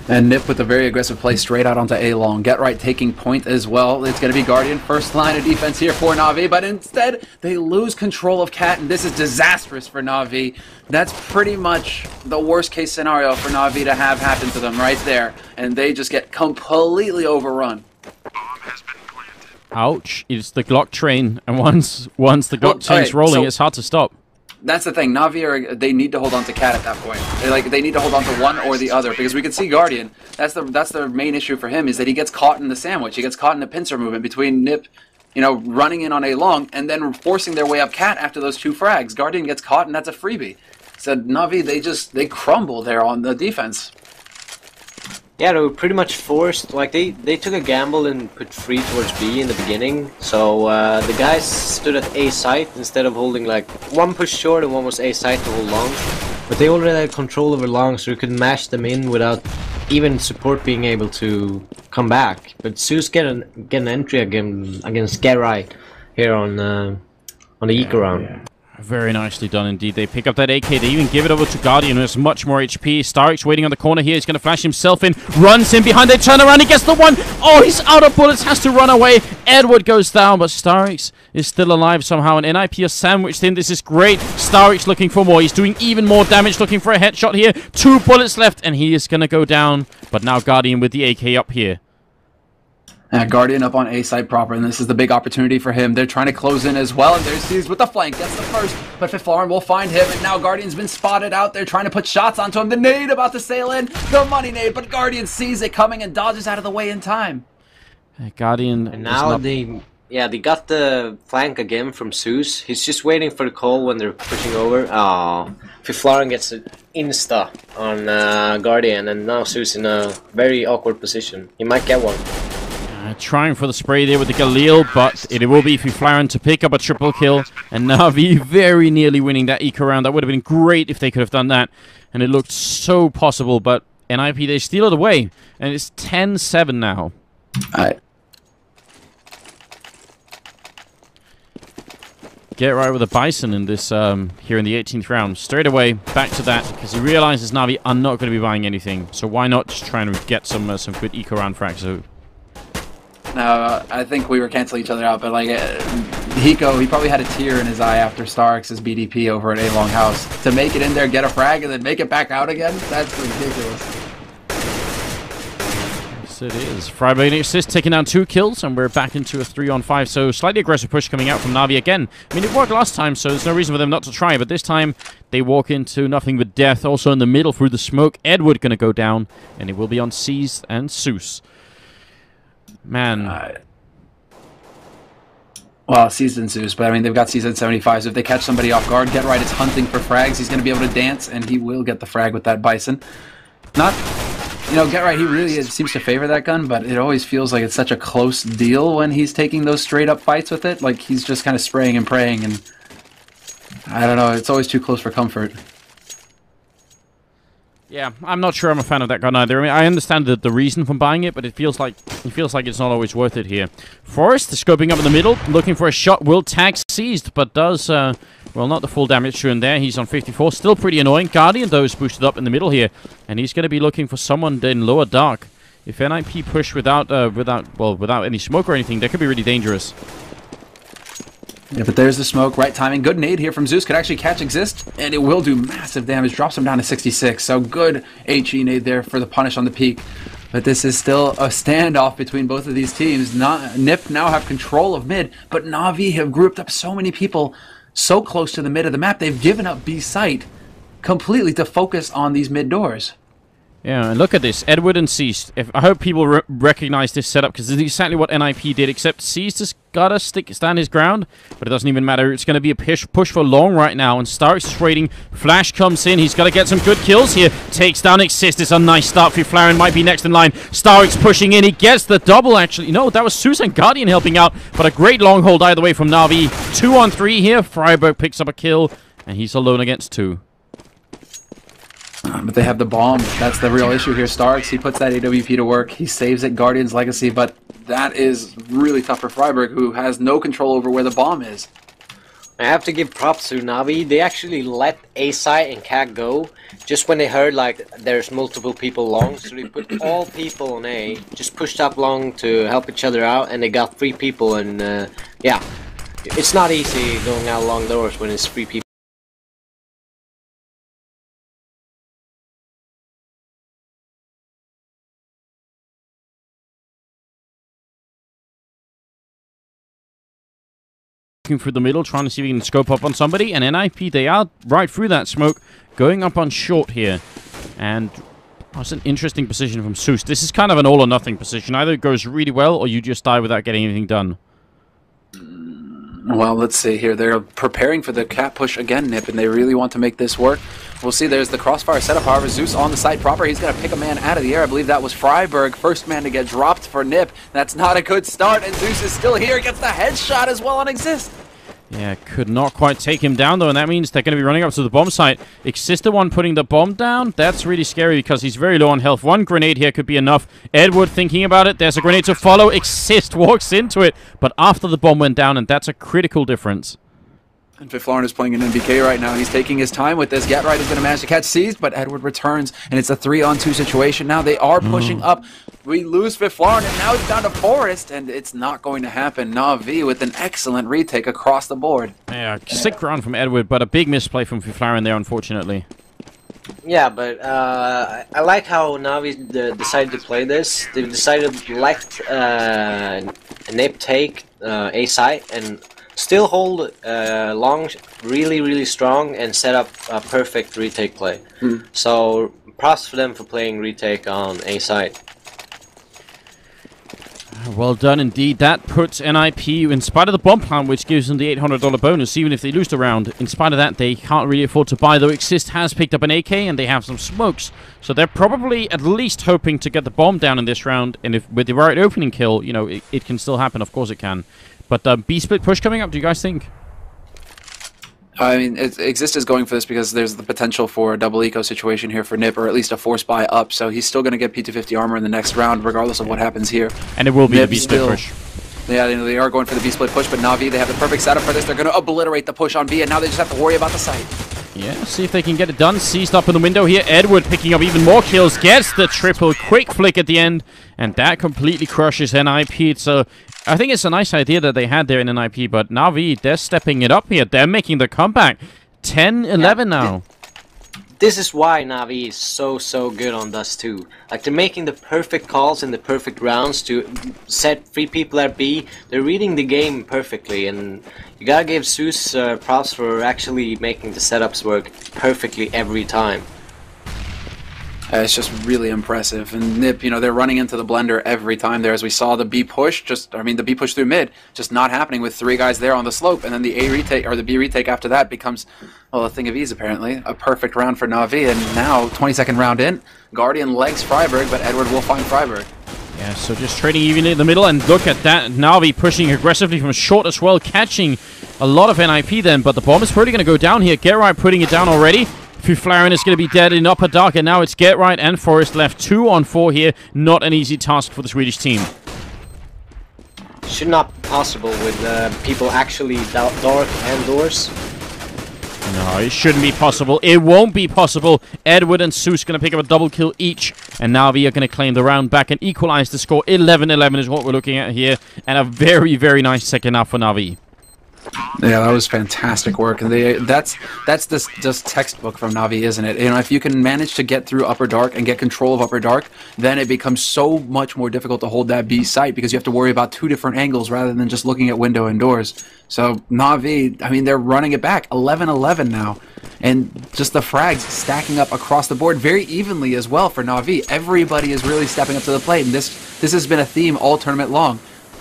And NiP with a very aggressive play straight out onto A long. Get Right taking point as well. It's going to be Guardian first line of defense here for Na'Vi, but instead they lose control of Cat, and this is disastrous for Na'Vi. That's pretty much the worst case scenario for Na'Vi to have happen to them right there, and they just get completely overrun. Ouch. It's the Glock train, and once the Glock train's rolling, it's hard to stop. That's the thing. Na'Vi they need to hold on to Cat at that point. They need to hold on to one or the other, because we can see Guardian. That's the main issue for him, is that he gets caught in the sandwich. He gets caught in the pincer movement between NiP, running in on A long and then forcing their way up Cat after those 2 frags. Guardian gets caught, and that's a freebie. So Na'Vi they crumble there on the defense. Yeah, they were pretty much forced. Like they took a gamble and put 3 towards B in the beginning. So the guys stood at A site instead of holding like one pushed short and one was A site to hold long. But they already had control over long, so you could mash them in without even support being able to come back. But Zeus get an entry against Garai here on the eco round. Yeah. Very nicely done indeed. They pick up that AK. They even give it over to Guardian, who has much more HP. StarX waiting on the corner here. He's going to flash himself in. Runs in behind. They turn around. He gets the one. Oh, he's out of bullets. Has to run away. Edward goes down, but StarX is still alive somehow. And NiP are sandwiched in. This is great. StarX looking for more. He's doing even more damage. Looking for a headshot here. 2 bullets left, and he is going to go down. But now Guardian with the AK up here. Guardian up on A site proper, and this is the big opportunity for him. They're trying to close in as well, and there's Seas with the flank. Gets the first, but Fiflaren will find him, and now Guardian's been spotted out there trying to put shots onto him. The nade about to sail in, the money nade, but Guardian sees it coming and dodges out of the way in time. Guardian. And now they got the flank again from Zeus. He's just waiting for the call when they're pushing over. Oh, Fiflaren gets an insta on Guardian, and now Zeus in a very awkward position. He might get one. Trying for the spray there with the Galil, but it will be Fiflaren to pick up a triple kill. And Na'Vi very nearly winning that eco round. That would have been great if they could have done that. And it looked so possible, but NiP, they steal it away. And it's 10-7 now. Get right with a Bison in this here in the 18th round. Straight away, back to that, because he realizes Na'Vi are not going to be buying anything. So why not just try and get some good eco round frags? So no, I think we were canceling each other out, but like Hiko, he probably had a tear in his eye after StarX's BDP over at A Long House. To make it in there, get a frag, and then make it back out again? That's ridiculous. Yes, it is. Freiburg assist, taking down 2 kills, and we're back into a 3-on-5. So slightly aggressive push coming out from Na'Vi again. I mean, it worked last time, so there's no reason for them not to try, but this time they walk into nothing but death. Also in the middle through the smoke, Edward going to go down, and it will be on Seas and Zeus. Man. Well, Season Zeus, but I mean, they've got Season 75, so if they catch somebody off guard, Get Right is hunting for frags. He's going to be able to dance, and he will get the frag with that Bison. Not, you know, Get Right, he really seems to favor that gun, but it always feels like it's such a close deal when he's taking those straight-up fights with it. Like, he's just kind of spraying and praying, and I don't know, it's always too close for comfort. Yeah, I'm not sure I'm a fan of that gun either. I mean, I understand the reason for buying it, but it feels like it's not always worth it here. Forrest scoping up in the middle, looking for a shot. Will tag seized, but does well, not the full damage to him there. He's on 54, still pretty annoying. Guardian though is boosted up in the middle here, and he's going to be looking for someone in lower dark. If NiP push without any smoke or anything, that could be really dangerous. Yeah, but there's the smoke, right timing. Good nade here from Zeus. Could actually catch Exist, and it will do massive damage. Drops him down to 66. So good HE nade there for the punish on the peak. But this is still a standoff between both of these teams. NiP now have control of mid, but Na'Vi have grouped up so many people so close to the mid of the map. They've given up B site completely to focus on these mid doors. Yeah, and look at this. Edward and Seast. I hope people recognize this setup, because this is exactly what NiP did, except Seast has got to stand his ground, but it doesn't even matter. It's going to be a push for long right now, and StarX is waiting. Flash comes in. He's got to get some good kills here. Takes down Exist. It's a nice start. Fiflaren might be next in line. StarX pushing in. He gets the double, actually. No, that was Zeus and Guardian helping out, but a great long hold either way from Na'Vi. 2-on-3 here. Freiburg picks up a kill, and he's alone against 2. But they have the bomb. That's the real issue here. StarX, he puts that AWP to work. He saves it. Guardian's legacy, but that is really tough for Freiburg, who has no control over where the bomb is. I have to give props to Na'Vi. They actually let A-site and CAC go just when they heard like there's multiple people long. So they put all people on A, just pushed up long to help each other out, and they got 3 people. And yeah, it's not easy going out long doors when it's 3 people. Looking through the middle, trying to see if we can scope up on somebody, and NiP, they are right through that smoke, going up on short here. And that's an interesting position from Zeus. This is kind of an all-or-nothing position. Either it goes really well, or you just die without getting anything done. Well, let's see here. They're preparing for the cat push again, NiP, and they really want to make this work. We'll see. There's the crossfire setup. However, Zeus on the site proper. He's going to pick a man out of the air. I believe that was Freiberg. First man to get dropped for NiP. That's not a good start, and Zeus is still here. Gets the headshot as well on Exist. Yeah, could not quite take him down, though, and that means they're going to be running up to the bomb site. Exist the one putting the bomb down. That's really scary because he's very low on health. One grenade here could be enough. Edward thinking about it. There's a grenade to follow. Exist walks into it, but after the bomb went down, and that's a critical difference. And Fiflaurin is playing an NBK right now. He's taking his time with this. Getright is going to manage to catch Seized, but Edward returns, and it's a 3-on-2 situation now. They are pushing up. We lose Fiflaurin, and now it's down to Forest, and it's not going to happen. Na'Vi with an excellent retake across the board. Yeah, sick round from Edward, but a big misplay from Fiflaurin there, unfortunately. Yeah, but I like how Na'Vi decided to play this. They decided to let NiP take A site and still hold long, really strong, and set up a perfect retake play. So props for them for playing retake on A side. Well done indeed. That puts NiP, in spite of the bomb plant, which gives them the $800 bonus, even if they lose the round. In spite of that, they can't really afford to buy, though Exist has picked up an AK and they have some smokes. So they're probably at least hoping to get the bomb down in this round, and if with the right opening kill, you know, it can still happen. Of course it can. But B-split push coming up, do you guys think? I mean, Exist is going for this because there's the potential for a double eco situation here for NiP, or at least a force buy up, so he's still going to get P250 armor in the next round, regardless of what happens here. And it will be NiP the B-split push. Yeah, they are going for the B-split push, but Na'Vi, they have the perfect setup for this. They're going to obliterate the push on B, and now they just have to worry about the site. Yeah, see if they can get it done. Seized up in the window here. Edward picking up even more kills. Gets the triple quick flick at the end. And that completely crushes NiP. So I think it's a nice idea that they had there in NiP. But Na'Vi, they're stepping it up here. They're making the comeback. 10-11 now. This is why Na'Vi is so good on dedust2. Like, they're making the perfect calls in the perfect rounds to set 3 people at B. They're reading the game perfectly, and you gotta give Zeus props for actually making the setups work perfectly every time. It's just really impressive. And NiP, you know, they're running into the blender every time there. As we saw the B push, the B push through mid, just not happening with 3 guys there on the slope. And then the A retake, or the B retake after that becomes, well, a thing of ease apparently. A perfect round for Na'Vi. And now, 22nd round in, Guardian legs Freiberg, but Edward will find Freiberg. Yeah, so just trading even in the middle, and look at that. Na'Vi pushing aggressively from short as well, catching a lot of NiP then. But the bomb is probably going to go down here. Getright putting it down already. Fiflaurin is going to be dead in upper dark, and now it's Getright and Forest left 2-on-4 here. Not an easy task for the Swedish team. Should not be possible with people actually dark and doors. No, it shouldn't be possible. It won't be possible. Edward and Zeus going to pick up a double kill each, and Na'Vi are going to claim the round back and equalize the score. 11-11 is what we're looking at here, and a very nice second half for Na'Vi. Yeah, that was fantastic work, and that's just textbook from Na'Vi, isn't it? You know, if you can manage to get through upper dark and get control of upper dark, then it becomes so much more difficult to hold that B site because you have to worry about 2 different angles rather than just looking at window and doors. So Na'Vi, I mean, they're running it back, 11-11 now, and just the frags stacking up across the board very evenly as well for Na'Vi. Everybody is really stepping up to the plate, and this has been a theme all tournament long.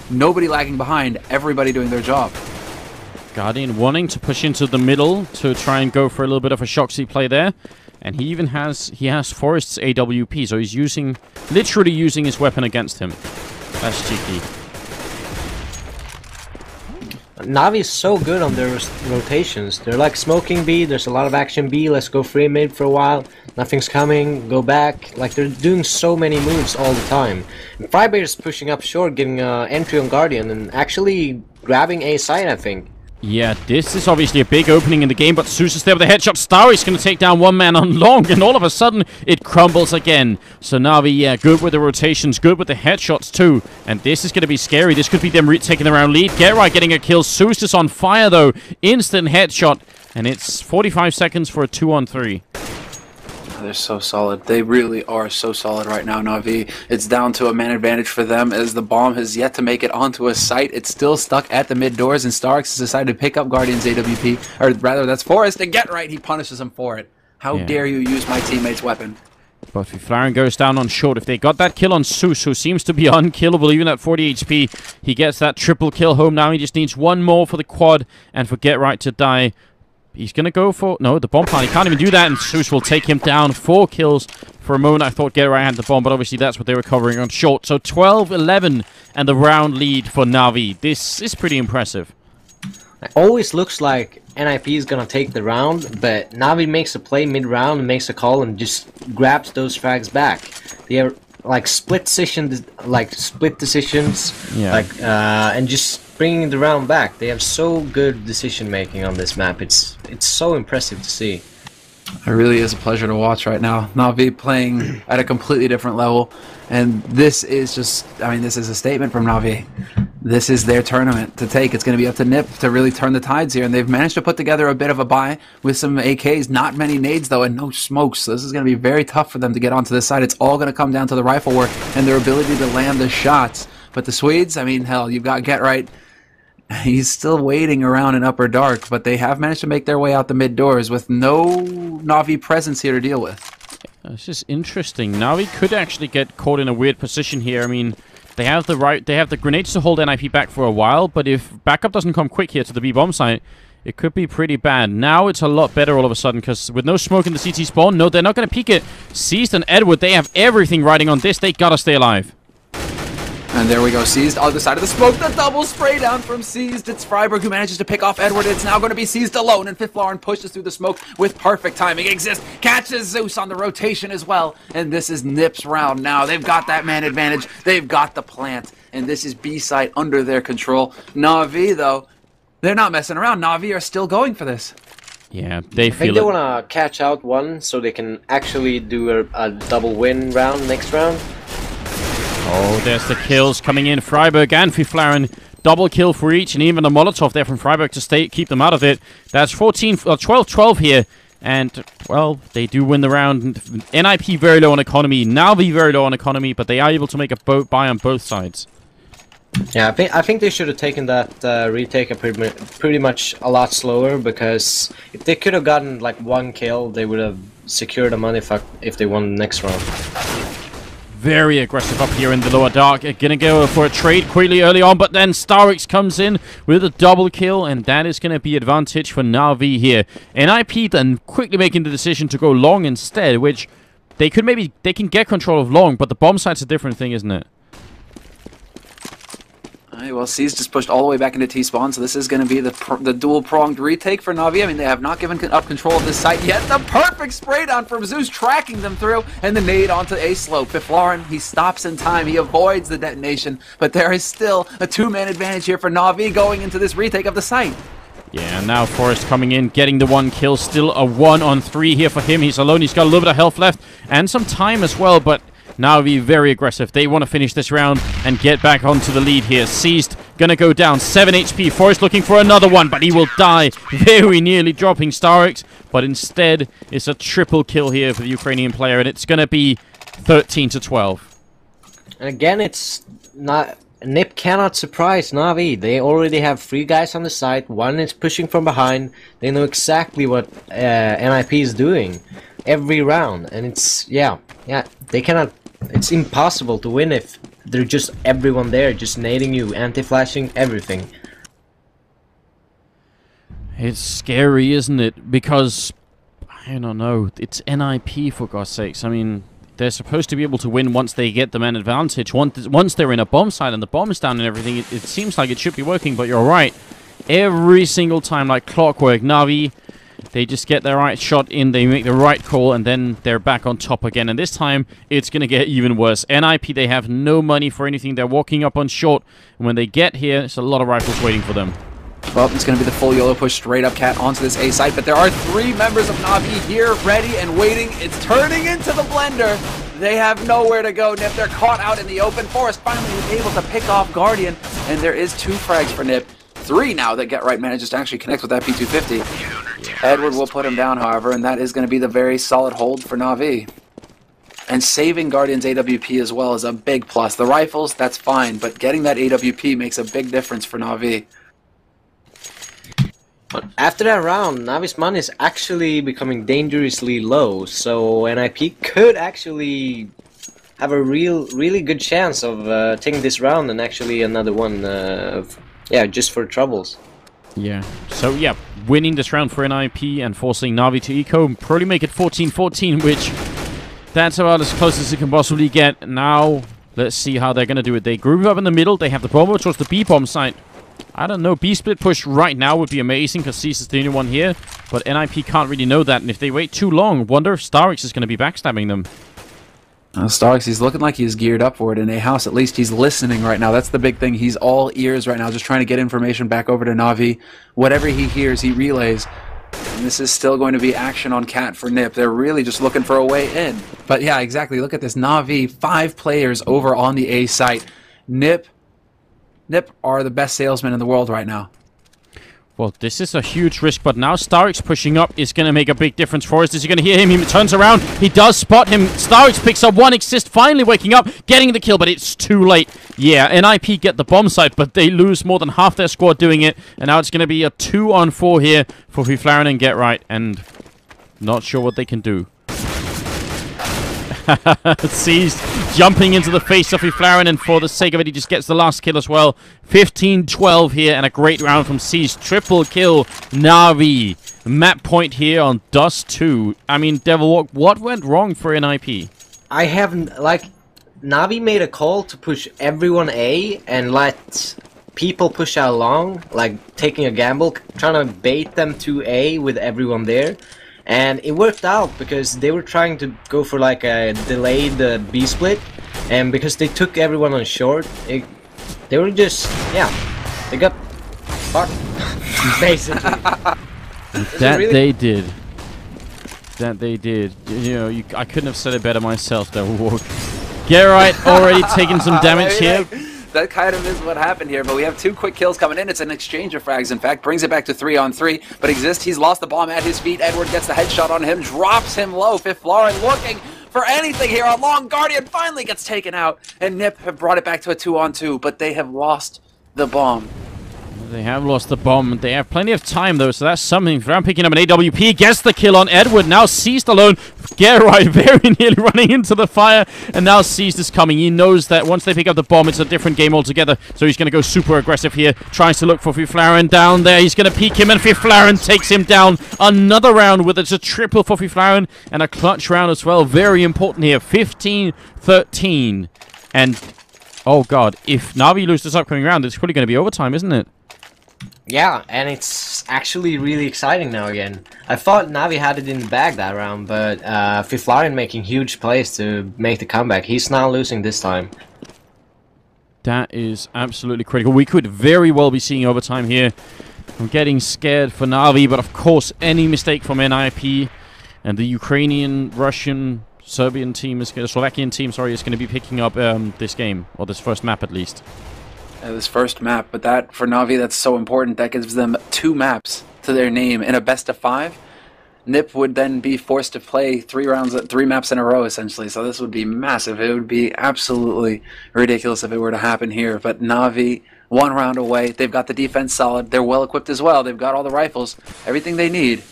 Nobody lagging behind, everybody doing their job. Guardian wanting to push into the middle to try and go for a little bit of a Shoxy play there. And he even has Forest's AWP, so he's literally using his weapon against him. That's cheeky. Na'Vi is so good on their rotations. They're like smoking B, there's a lot of action B, let's go free mid for a while, nothing's coming, go back. Like, they're doing so many moves all the time. And Freiberg is pushing up short, getting entry on Guardian, and actually grabbing A side, I think. Yeah, this is obviously a big opening in the game, but Zeus is there with a headshot. Starry's going to take down one man on long, and all of a sudden, it crumbles again. So Na'Vi, yeah, good with the rotations, good with the headshots too. And this is going to be scary. This could be them taking the round lead. Getright getting a kill. Zeus is on fire, though. Instant headshot, and it's 45 seconds for a 2-on-3. They're so solid. They really are so solid right now, Na'Vi. It's down to a man advantage for them as the bomb has yet to make it onto a site. It's still stuck at the mid doors, and Starks has decided to pick up Guardian's AWP. Or rather, that's Forest, and Getright, he punishes him for it. How dare you use my teammate's weapon? But Fiflaurin goes down on short. If they got that kill on Zeus, who seems to be unkillable even at 40 HP, he gets that triple kill home now. He just needs one more for the quad and for Getright to die. He's going to go for... No, the bomb plant. He can't even do that, and Zeus will take him down. 4 kills. For a moment, I thought Get Right had the bomb, but obviously that's what they were covering on short. So 12-11 and the round lead for Na'Vi. This is pretty impressive. It always looks like NiP is gonna take the round, but Na'Vi makes a play mid-round and makes a call and just grabs those frags back. They are like split decisions, Yeah. and just bringing the round back. They have so good decision making on this map. It's so impressive to see. It really is a pleasure to watch right now. Na'Vi playing at a completely different level, and this is just, I mean, this is a statement from Na'Vi. This is their tournament to take. It's going to be up to NiP to really turn the tides here, and they've managed to put together a bit of a buy with some AKs, not many nades though, and no smokes. So this is going to be very tough for them to get onto this side. It's all going to come down to the rifle work and their ability to land the shots. But the Swedes, I mean, hell, you've got Get Right. He's still waiting around in upper dark, but they have managed to make their way out the mid doors with no Na'Vi presence here to deal with. This is interesting. Na'Vi could actually get caught in a weird position here. I mean, they have the grenades to hold NiP back for a while, but if backup doesn't come quick here to the B bomb site, it could be pretty bad. Now it's a lot better all of a sudden, because with no smoke in the CT spawn, no, they're not going to peek it. Seized and Edward, they have everything riding on this. They gotta stay alive. And there we go, Seized, other side of the smoke, the double spray down from Seized. It's Freiburg who manages to pick off Edward. It's now going to be Seized alone, and Fifth Lauren pushes through the smoke with perfect timing. Exist, catches Zeus on the rotation as well. And this is NiP's round now. They've got that man advantage. They've got the plant. And this is B site under their control. Na'Vi, though, they're not messing around. Na'Vi are still going for this. Yeah, they feel it. I think they want to catch out one so they can actually do a double win round next round. Oh, there's the kills coming in. Freiburg and Fiflaren, double kill for each, and even a Molotov there from Freiburg to keep them out of it. That's 12-12 here, and, well, they do win the round. NiP very low on economy, Na'Vi very low on economy, but they are able to make a buy on both sides. Yeah, I think they should have taken that retake pretty much a lot slower, because if they could have gotten like 1 kill, they would have secured the money if they won the next round. Very aggressive up here in the lower dark. Gonna go for a trade quickly early on, but then StarSeries comes in with a double kill, and that is gonna be advantage for Na'Vi here. NiP then quickly making the decision to go long instead, which they can get control of long, but the bomb site's a different thing, isn't it? Well, C's just pushed all the way back into T-spawn, so this is going to be the dual-pronged retake for Na'Vi. I mean, they have not given up control of this site yet. The perfect spray down from Zeus, tracking them through, and the nade onto A-slope. Fiflaren, he stops in time. He avoids the detonation, but there is still a 2-man advantage here for Na'Vi going into this retake of the site. Yeah, now Forrest coming in, getting the 1 kill. Still a 1-on-3 here for him. He's alone. He's got a little bit of health left, and some time as well, but Na'Vi very aggressive. They want to finish this round and get back onto the lead here. Seized, gonna go down. 7 HP. Forrest looking for another one, but he will die. Very nearly dropping StarSeries, but instead it's a triple kill here for the Ukrainian player, and it's gonna be 13-12. And again, it's not... NiP cannot surprise Na'Vi. They already have 3 guys on the side. 1 is pushing from behind. They know exactly what NiP is doing every round, and it's... yeah, they cannot... It's impossible to win if they're just everyone there, just nading you, anti-flashing, everything. It's scary, isn't it? Because, I don't know, it's NiP for God's sakes. I mean, they're supposed to be able to win once they get the man advantage. Once they're in a bomb site and the bomb is down and everything, it seems like it should be working, but you're right. Every single time, like clockwork, Na'Vi, they just get the right shot in, they make the right call, and then they're back on top again. And this time, it's going to get even worse. NiP, they have no money for anything. They're walking up on short. And when they get here, there's a lot of rifles waiting for them. Well, it's going to be the full YOLO push straight up cat onto this A site, but there are 3 members of Na'Vi here, ready and waiting. It's turning into the blender. They have nowhere to go, NiP. They're caught out in the open. Forrest finally was able to pick off Guardian, and there is 2 frags for NiP. 3 now that Get Right manages to actually connect with that P250. Edward will put him down, however, and that is going to be the very solid hold for Na'Vi. And saving Guardian's AWP as well is a big plus. The rifles, that's fine, but getting that AWP makes a big difference for Na'Vi. But after that round, Na'Vi's money is actually becoming dangerously low, so NiP could actually have a really good chance of taking this round and actually another one, yeah, just for troubles. Yeah. So, yeah, winning this round for NiP and forcing Na'Vi to eco. Probably make it 14-14, which that's about as close as it can possibly get. Now, let's see how they're going to do it. They group up in the middle. They have the bomb towards the B-bomb site. I don't know. B-split push right now would be amazing because Cease is the only one here. But NiP can't really know that. And if they wait too long, wonder if StarX is going to be backstabbing them. StarX, he's looking like he's geared up for it in A house. At least he's listening right now. That's the big thing. He's all ears right now, just trying to get information back over to Na'Vi. Whatever he hears, he relays. And this is still going to be action on Cat for NiP. They're really just looking for a way in. But yeah, exactly. Look at this. Na'Vi, 5 players over on the A site. NiP are the best salesmen in the world right now. Well, this is a huge risk, but now StarX pushing up is going to make a big difference for us. Is he going to hear him? He turns around. He does spot him. StarX picks up 1 assist, finally waking up, getting the kill, but it's too late. Yeah, NiP get the bomb site, but they lose more than half their squad doing it, and now it's going to be a 2-on-4 here for Fiflaren and Get Right, and not sure what they can do. Seized, jumping into the face of Fiflaren, and for the sake of it, he just gets the last kill as well. 15-12 here, and a great round from Seized. Triple kill, Na'Vi. Map point here on dedust2. I mean, Devil, what went wrong for NiP? I haven't, like, Na'Vi made a call to push everyone A and let people push out long, like taking a gamble, trying to bait them to A with everyone there. And it worked out because they were trying to go for like a delayed B split, and because they took everyone on short, they were just, yeah, they got fucked, basically. That really they did. That they did. You know, I couldn't have said it better myself, Devil. Get Right, already taking some damage here. That kind of is what happened here, but we have 2 quick kills coming in. It's an exchange of frags, in fact. Brings it back to 3-on-3, but he's lost the bomb at his feet. Edward gets the headshot on him, drops him low. Fiflaren looking for anything here. A long Guardian finally gets taken out, and NiP have brought it back to a 2-on-2, but they have lost the bomb. They have lost the bomb. They have plenty of time, though, so that's something. Fiflaren picking up an AWP, gets the kill on Edward. Now Seized alone. Get Right, very nearly running into the fire, and now Seized is coming. He knows that once they pick up the bomb, it's a different game altogether, so he's going to go super aggressive here. Tries to look for Fiflaren down there. He's going to peek him, and Fiflaren takes him down. Another round with it's a triple for Fiflaren, and a clutch round as well. Very important here. 15-13. And, oh god, if Na'Vi lose this upcoming round, it's probably going to be overtime, isn't it? Yeah, and it's actually really exciting now again. I thought Na'Vi had it in the bag that round, but Fiflaren making huge plays to make the comeback. He's now losing this time. That is absolutely critical. We could very well be seeing overtime here. I'm getting scared for Na'Vi, but of course, any mistake from NiP and the Ukrainian, Russian, Serbian team, Slovakian team, sorry, is going to be picking up this game, or this first map at least. This first map, but that for Na'Vi, that's so important. That gives them 2 maps to their name in a best of 5. NiP would then be forced to play 3 maps in a row, essentially. So this would be massive. It would be absolutely ridiculous if it were to happen here. But Na'Vi, 1 round away. They've got the defense solid. They're well equipped as well. They've got all the rifles, everything they need.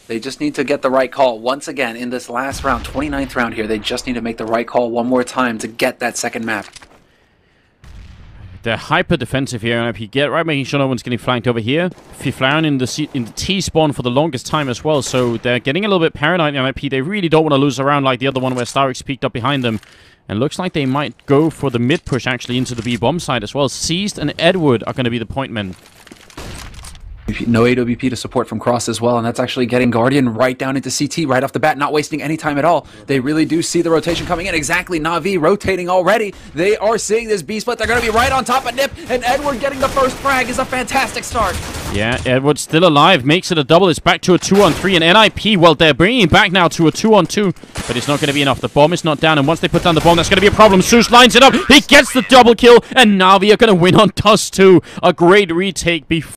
They just need to get the right call once again in this last round, 29th round here. They just need to make the right call one more time to get that second map. They're hyper defensive here, and if you Get Right, making sure no one's getting flanked over here. Fiflaren in the T spawn for the longest time as well, so they're getting a little bit paranoid in NiP. They really don't want to lose a round like the other one where StarX peeked up behind them. And looks like they might go for the mid push actually into the B bomb side as well. Seized and Edward are going to be the point men. No AWP to support from Cross as well, and that's actually getting Guardian right down into CT right off the bat, not wasting any time at all. They really do see the rotation coming in. Exactly, Na'Vi rotating already. They are seeing this B-split. They're going to be right on top of NiP, and Edward getting the first frag is a fantastic start. Yeah, Edward's still alive, makes it a double. It's back to a 2-on-3, and NiP, well, they're bringing it back now to a 2-on-2, but it's not going to be enough. The bomb is not down, and once they put down the bomb, that's going to be a problem. Zeus lines it up. He gets the double kill, and Na'Vi are going to win on dedust2. A great retake before